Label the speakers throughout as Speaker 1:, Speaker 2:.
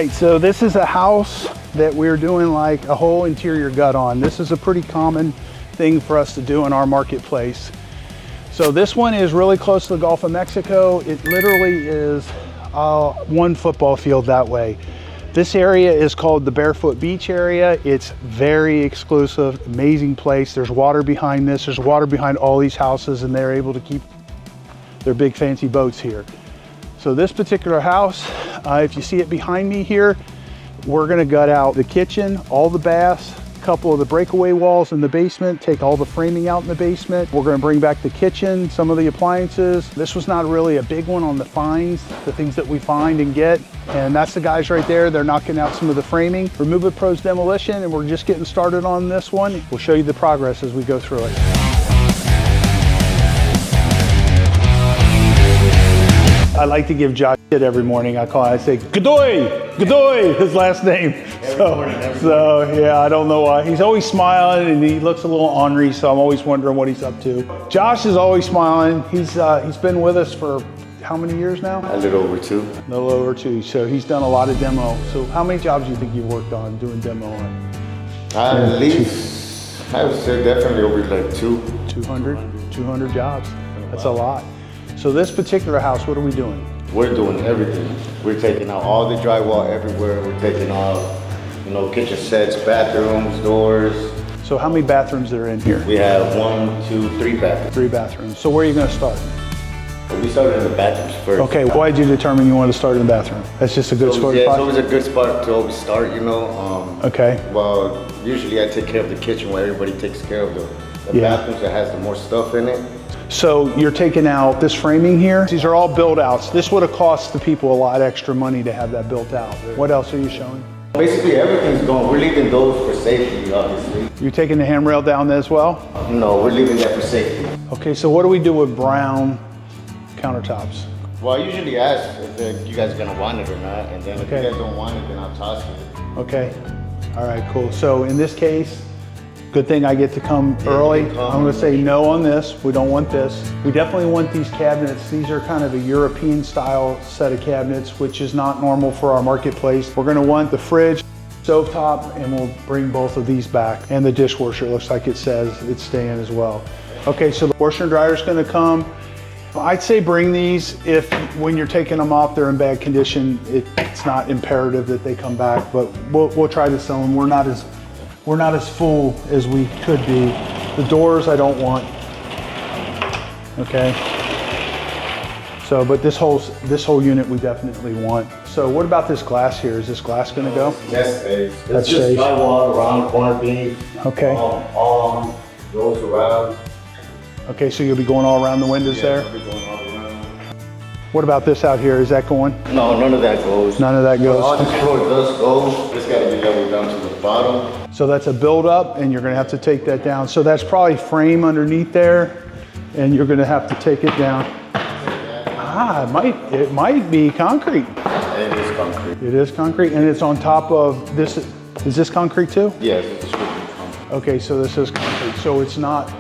Speaker 1: right, so this is a house that we're doing like a whole interior gut on. This is a pretty common thing for us to do in our marketplace. So this one is really close to the Gulf of Mexico. It literally is one football field that way. This area is called the Barefoot Beach area. It's very exclusive, amazing place. There's water behind this. There's water behind all these houses, and they're able to keep their big fancy boats here. So this particular house, if you see it behind me here, we're gonna gut out the kitchen, all the baths, a couple of the breakaway walls in the basement, take all the framing out in the basement. We're gonna bring back the kitchen, some of the appliances. This was not really a big one on the finds, the things that we find and get. And that's the guys right there. They're knocking out some of the framing. Repurposed Demolition, and we're just getting started on this one. We'll show you the progress as we go through it. I like to give Josh shit every morning. I say, Godoy, Godoy, his last name. So yeah, I don't know why. He's always smiling and he looks a little ornery, so I'm always wondering what he's up to. Josh is always smiling. He's been with us for how many years now?
Speaker 2: A little over 2.
Speaker 1: A little over 2. So he's done a lot of demo. So how many jobs do you think you've worked on doing demo on?
Speaker 2: At least, I would say definitely over like
Speaker 1: 200 jobs. That's a lot. So this particular house, what are we doing?
Speaker 2: We're doing everything. We're taking out all the drywall everywhere. We're taking out, kitchen sets, bathrooms, doors.
Speaker 1: So how many bathrooms are in here?
Speaker 2: We have 1, 2, 3 bathrooms.
Speaker 1: 3 bathrooms. So where are you going to start?
Speaker 2: We started in the bathrooms first.
Speaker 1: Okay, why did you determine you wanted to start in the bathroom? That's just a good spot?
Speaker 2: Yeah, it's always a good spot to always start,
Speaker 1: Okay.
Speaker 2: Well, usually I take care of the kitchen where everybody takes care of the bathrooms that has the more stuff in it.
Speaker 1: So you're taking out this framing here. These are all build outs. This would have cost the people a lot extra money to have that built out. What else are you showing?
Speaker 2: Basically everything's going. We're leaving those for safety, obviously.
Speaker 1: You're taking the handrail down as well?
Speaker 2: No, we're leaving that for safety.
Speaker 1: Okay, so what do we do with brown countertops?
Speaker 2: Well, I usually ask if you guys are gonna want it or not, and then if you guys don't want it, then I'll toss it.
Speaker 1: Okay, all right, cool. So in this case, good thing I get to come early. I'm gonna say no on this. We don't want this. We definitely want these cabinets. These are kind of a European style set of cabinets, which is not normal for our marketplace. We're gonna want the fridge, stovetop, and we'll bring both of these back. And the dishwasher, it looks like it says it's staying as well. Okay, so the washer and dryer is gonna come. I'd say bring these if when you're taking them off, they're in bad condition. It's not imperative that they come back, but we'll try to sell them. We're not as full as we could be. The doors I don't want. Okay. So, but this whole unit we definitely want. So what about this glass here? Is this glass gonna go?
Speaker 2: That stays.
Speaker 1: That
Speaker 2: it's just
Speaker 1: stays.
Speaker 2: drywall around corner beam.
Speaker 1: Okay.
Speaker 2: All goes around.
Speaker 1: Okay, so you'll be going all around the windows there?
Speaker 2: I'll be going all around.
Speaker 1: What about this out here? Is that going?
Speaker 2: No, none of that goes.
Speaker 1: None of that goes.
Speaker 2: All this floor does go. It's gotta be leveled down to the bottom.
Speaker 1: So that's a build up and you're gonna have to take that down. So that's probably frame underneath there and you're gonna have to take it down. Ah, it might be concrete.
Speaker 2: It is concrete.
Speaker 1: It is concrete and it's on top of this. Is this concrete too?
Speaker 2: Yes, it's strictly concrete.
Speaker 1: Okay, so this is concrete. So it's not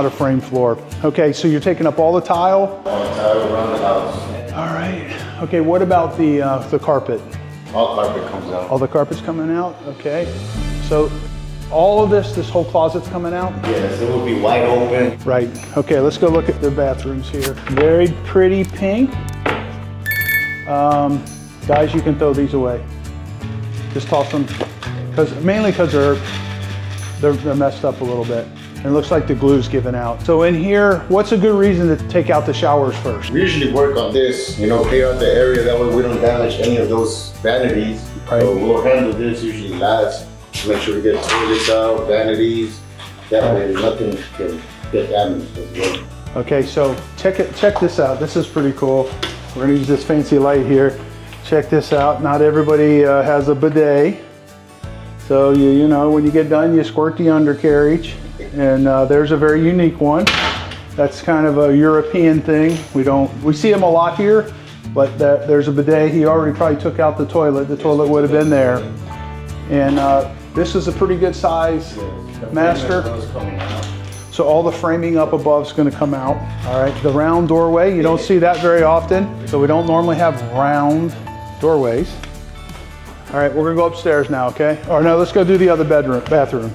Speaker 1: a frame floor. Okay, so you're taking up all the tile?
Speaker 2: All the tile around the house.
Speaker 1: All right. Okay, what about the carpet?
Speaker 2: All carpet comes out.
Speaker 1: All the carpet's coming out? Okay. So all of this whole closet's coming out?
Speaker 2: Yes, it will be wide open.
Speaker 1: Right. Okay, let's go look at the bathrooms here. Very pretty pink. Guys, you can throw these away. Just toss them, mainly because they're messed up a little bit. And it looks like the glue's given out. So in here, what's a good reason to take out the showers first?
Speaker 2: We usually work on this, clear out the area, that way we don't damage any of those vanities.
Speaker 1: Right.
Speaker 2: So we'll handle this usually last, make sure we get toilets out, vanities, that way nothing can get damaged as well.
Speaker 1: Okay, so check this out. This is pretty cool. We're gonna use this fancy light here. Check this out. Not everybody has a bidet. So you know, when you get done, you squirt the undercarriage. And there's a very unique one. That's kind of a European thing. We see them a lot here, but there's a bidet. He already probably took out the toilet. The toilet would have been there. And this is a pretty good size master. So all the framing up above is gonna come out. All right, the round doorway, you don't see that very often. So we don't normally have round doorways. All right, we're gonna go upstairs now, okay? Or no, let's go do the other bathroom.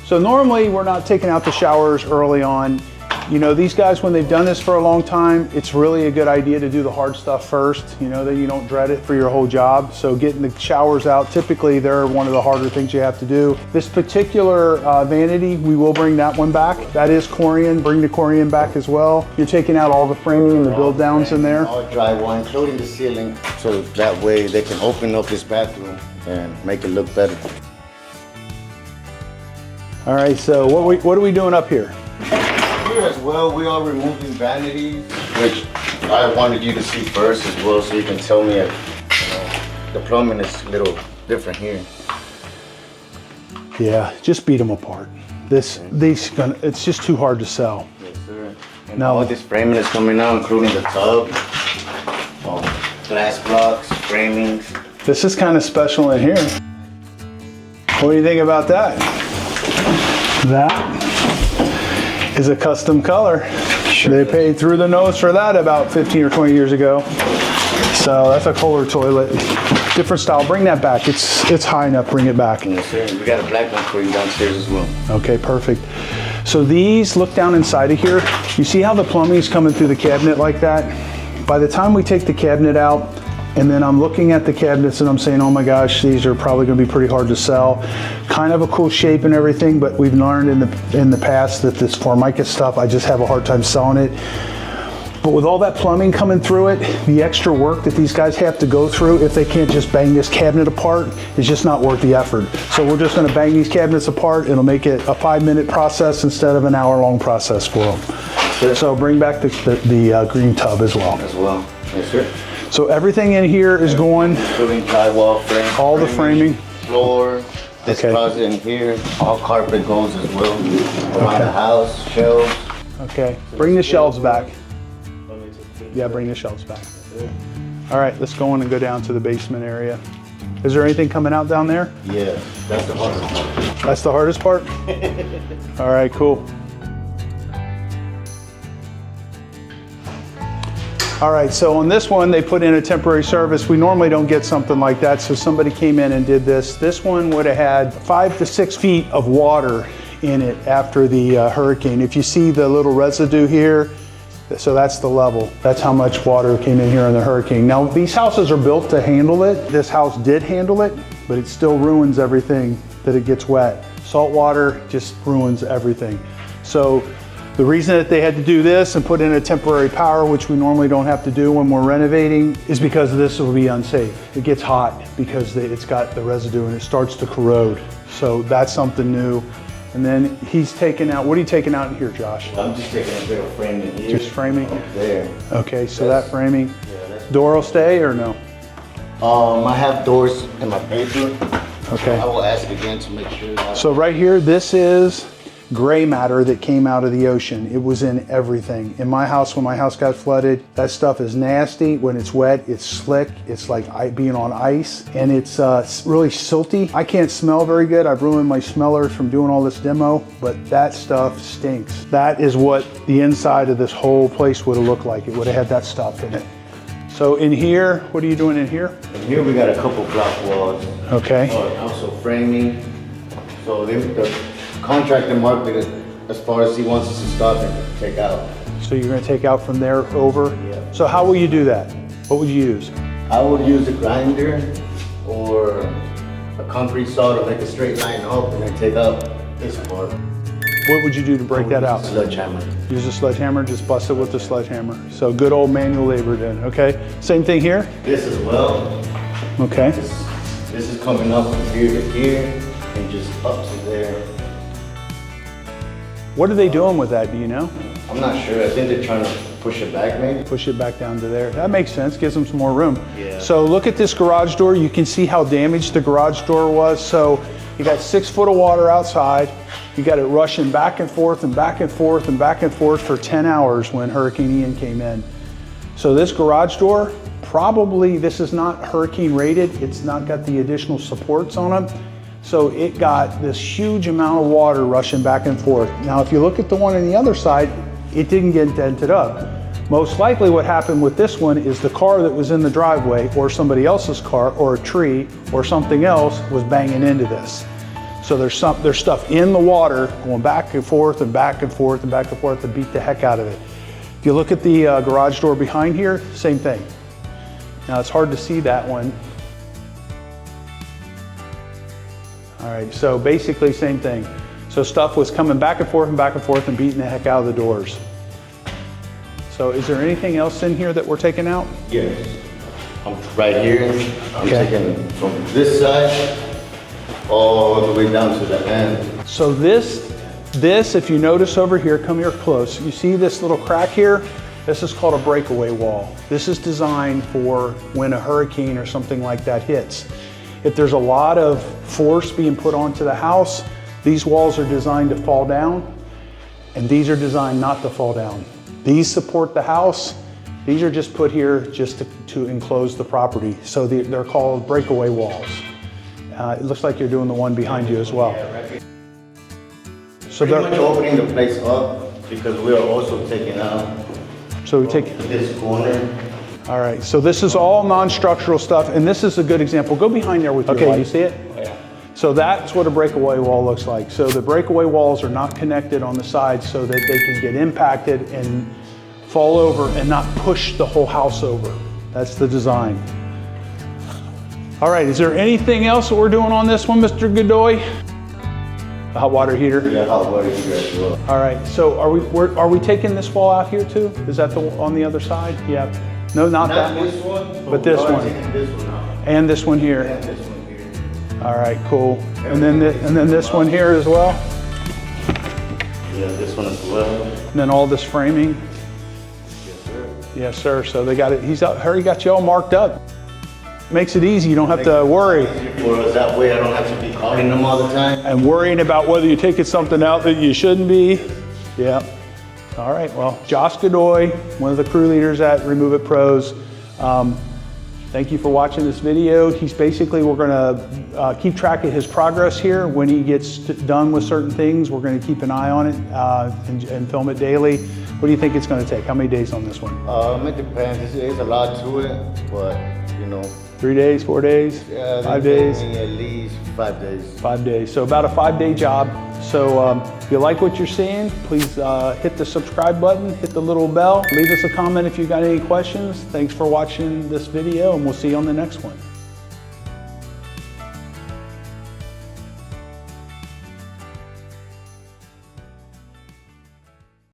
Speaker 1: So normally we're not taking out the showers early on. You know, these guys, when they've done this for a long time, it's really a good idea to do the hard stuff first, you know, that you don't dread it for your whole job. So getting the showers out, typically they're one of the harder things you have to do. This particular vanity, we will bring that one back. That is Corian, bring the Corian back as well. You're taking out all the framing and the build downs in there.
Speaker 2: All drywall, including the ceiling, so that way they can open up this bathroom and make it look better.
Speaker 1: All right, so what are we doing up here?
Speaker 2: Here as well, we are removing vanities, which I wanted you to see first as well, so you can tell me if the plumbing is a little different here.
Speaker 1: Yeah, just beat them apart. It's just too hard to sell.
Speaker 2: Yes, sir. And all this framing is coming out, including the tub, glass blocks, framings.
Speaker 1: This is kind of special in here. What do you think about that? That is a custom color. Sure. They paid through the nose for that about 15 or 20 years ago. So that's a Kohler toilet. Different style, bring that back. It's high enough, bring it back.
Speaker 2: Yes, sir. We got a black one for you downstairs as well.
Speaker 1: Okay, perfect. So these, look down inside of here. You see how the plumbing is coming through the cabinet like that? By the time we take the cabinet out, and then I'm looking at the cabinets and I'm saying, oh my gosh, these are probably gonna be pretty hard to sell. Kind of a cool shape and everything, but we've learned in the past that this Formica stuff, I just have a hard time selling it. But with all that plumbing coming through it, the extra work that these guys have to go through, if they can't just bang this cabinet apart, it's just not worth the effort. So we're just gonna bang these cabinets apart. It'll make it a 5-minute process instead of an hour-long process for them. Sure. So bring back the green tub as well.
Speaker 2: Yes, sir.
Speaker 1: So everything in here is going.
Speaker 2: Including drywall, frame,
Speaker 1: all the framing.
Speaker 2: Floor, this closet in here, all carpet goes as well. Around the house, shelves.
Speaker 1: Okay, bring the shelves back. Yeah, bring the shelves back. All right, let's go in and go down to the basement area. Is there anything coming out down there?
Speaker 2: Yeah, that's the hardest part.
Speaker 1: That's the hardest part? All right, cool. All right, so on this one, they put in a temporary service. We normally don't get something like that, so somebody came in and did this. This one would have had 5 to 6 feet of water in it after the hurricane. If you see the little residue here, so that's the level. That's how much water came in here in the hurricane. Now, these houses are built to handle it. This house did handle it, but it still ruins everything that it gets wet. Salt water just ruins everything. So the reason that they had to do this and put in a temporary power, which we normally don't have to do when we're renovating, is because this will be unsafe. It gets hot because it's got the residue and it starts to corrode. So that's something new. And then he's taking out, what are you taking out in here, Josh?
Speaker 2: I'm just taking a bit of framing here.
Speaker 1: Just framing?
Speaker 2: There.
Speaker 1: Okay, so that framing. Yeah, door will stay or no?
Speaker 2: I have doors in my bedroom.
Speaker 1: Okay.
Speaker 2: I will ask again to make sure that.
Speaker 1: So right here, this is gray matter that came out of the ocean. It was in everything. In my house, when my house got flooded, that stuff is nasty. When it's wet, it's slick. It's like being on ice, and it's really silty. I can't smell very good. I've ruined my smellers from doing all this demo, but that stuff stinks. That is what the inside of this whole place would have looked like. It would have had that stuff in it. So in here, what are you doing in here?
Speaker 2: In here we got a couple block walls.
Speaker 1: Okay.
Speaker 2: Also framing. So the contractor marked it as far as he wants us to stop and take out.
Speaker 1: So you're going to take out from there over?
Speaker 2: Yeah.
Speaker 1: So how will you do that? What would you use?
Speaker 2: I would use a grinder or a concrete saw to make a straight line up and then take out this part.
Speaker 1: What would you do to break that out?
Speaker 2: Sledgehammer.
Speaker 1: Use a sledgehammer, just bust it with the sledgehammer. So good old manual labor then, okay? Same thing here?
Speaker 2: This as well.
Speaker 1: Okay.
Speaker 2: This is coming up from here to here and just up to there.
Speaker 1: What are they doing with that, do you know?
Speaker 2: I'm not sure. I think they're trying to push it back maybe.
Speaker 1: Push it back down to there. That makes sense, gives them some more room.
Speaker 2: Yeah.
Speaker 1: So look at this garage door. You can see how damaged the garage door was. So you got 6 foot of water outside. You got it rushing back and forth and back and forth and back and forth for 10 hours when Hurricane Ian came in. So this garage door, probably, this is not hurricane rated. It's not got the additional supports on it. So it got this huge amount of water rushing back and forth. Now, if you look at the one on the other side, it didn't get dented up. Most likely what happened with this one is the car that was in the driveway or somebody else's car or a tree or something else was banging into this. So there's stuff in the water going back and forth and back and forth and back and forth to beat the heck out of it. If you look at the garage door behind here, same thing. Now it's hard to see that one. All right, so basically same thing. So stuff was coming back and forth and beating the heck out of the doors. So is there anything else in here that we're taking out?
Speaker 2: Yes. Right here, I'm taking from this side all the way down to the end.
Speaker 1: So this, if you notice over here, come here close, you see this little crack here? This is called a breakaway wall. This is designed for when a hurricane or something like that hits. If there's a lot of force being put onto the house, these walls are designed to fall down, and these are designed not to fall down. These support the house. These are just put here just to enclose the property. So they're called breakaway walls. It looks like you're doing the one behind you as well.
Speaker 2: Yeah, right.
Speaker 1: So
Speaker 2: pretty much opening the place up because we are also taking out.
Speaker 1: So we take
Speaker 2: this corner.
Speaker 1: All right, so this is all non-structural stuff, and this is a good example. Go behind there with your light. You see it?
Speaker 2: Yeah.
Speaker 1: So that's what a breakaway wall looks like. So the breakaway walls are not connected on the sides so that they can get impacted and fall over and not push the whole house over. That's the design. All right, is there anything else that we're doing on this one, Mr. Godoy? The hot water heater?
Speaker 2: Yeah, hot water heater as well.
Speaker 1: All right, so are we taking this wall out here too? Is that on the other side? Yeah. No, not that one.
Speaker 2: This one,
Speaker 1: but this one.
Speaker 2: This one out.
Speaker 1: And this one here.
Speaker 2: And this one here.
Speaker 1: All right, cool. And then this one here as well.
Speaker 2: Yeah, this one as well.
Speaker 1: And then all this framing.
Speaker 2: Yes, sir.
Speaker 1: Yes, sir. So they got it. He's already got you all marked up. Makes it easy. You don't have to worry.
Speaker 2: For us, that way I don't have to be calling them all the time.
Speaker 1: And worrying about whether you're taking something out that you shouldn't be. Yeah. All right. Well, Josh Godoy, one of the crew leaders at Remove It Pros. Thank you for watching this video. He's basically, we're gonna keep track of his progress here. When he gets done with certain things, we're gonna keep an eye on it and film it daily. What do you think it's gonna take? How many days on this one?
Speaker 2: It depends. There's a lot to it, but you know.
Speaker 1: 3 days, 4 days,
Speaker 2: Yeah,
Speaker 1: 5 days?
Speaker 2: At least 5 days.
Speaker 1: 5 days. So about a 5-day job. So if you like what you're seeing, please hit the subscribe button, hit the little bell, leave us a comment if you got any questions. Thanks for watching this video, and we'll see you on the next one.